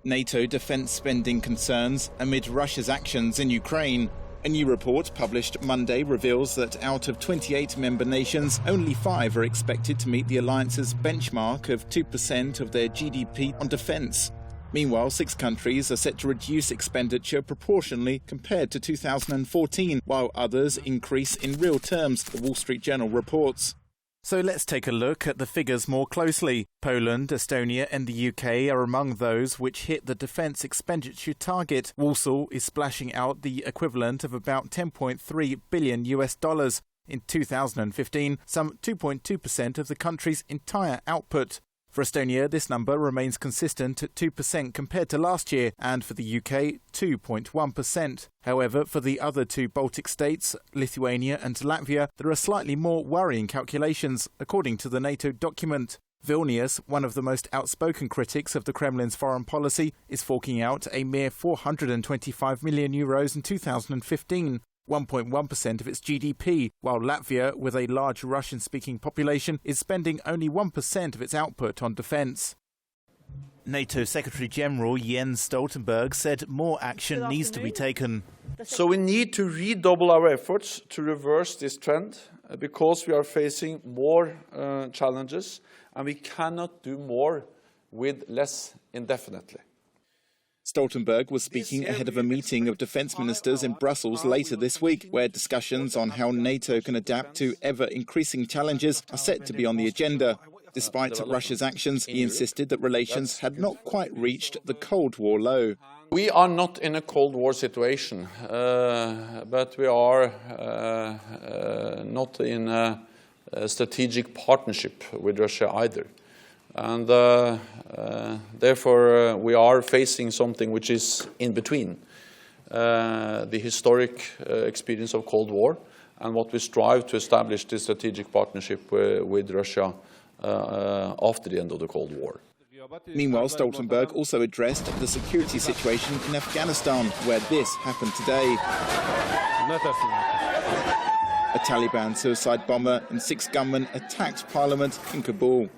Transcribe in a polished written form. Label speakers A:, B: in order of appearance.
A: NATO defence spending concerns amid Russia's actions in Ukraine. A new report published Monday reveals that out of 28 member nations, only 5 are expected to meet the alliance's benchmark of 2% of their GDP on defence. Meanwhile, 6 countries are set to reduce expenditure proportionally compared to 2014, while others increase in real terms, the Wall Street Journal reports. So let's take a look at the figures more closely. Poland, Estonia and the UK are among those which hit the defence expenditure target. Warsaw is splashing out the equivalent of about $10.3 billion. In 2015, some 2.2% of the country's entire output. For Estonia, this number remains consistent at 2% compared to last year, and for the UK, 2.1%. However, for the other 2 Baltic states, Lithuania and Latvia, there are slightly more worrying calculations, according to the NATO document. Vilnius, one of the most outspoken critics of the Kremlin's foreign policy, is forking out a mere €425 million in 2015. 1.1% of its GDP, while Latvia, with a large Russian-speaking population, is spending only 1% of its output on defence. NATO Secretary-General Jens Stoltenberg said more action needs to be taken.
B: So we need to redouble our efforts to reverse this trend because we are facing more challenges and we cannot do more with less indefinitely.
A: Stoltenberg was speaking ahead of a meeting of defence ministers in Brussels later this week, where discussions on how NATO can adapt to ever-increasing challenges are set to be on the agenda. Despite Russia's actions, he insisted that relations had not quite reached the Cold War low.
B: We are not in a Cold War situation, but we are not in a strategic partnership with Russia either. And therefore we are facing something which is in between the historic experience of Cold War and what we strive to establish the strategic partnership with Russia after the end of the Cold War.
A: Meanwhile, Stoltenberg also addressed the security situation in Afghanistan, where this happened today. A Taliban suicide bomber and 6 gunmen attacked parliament in Kabul.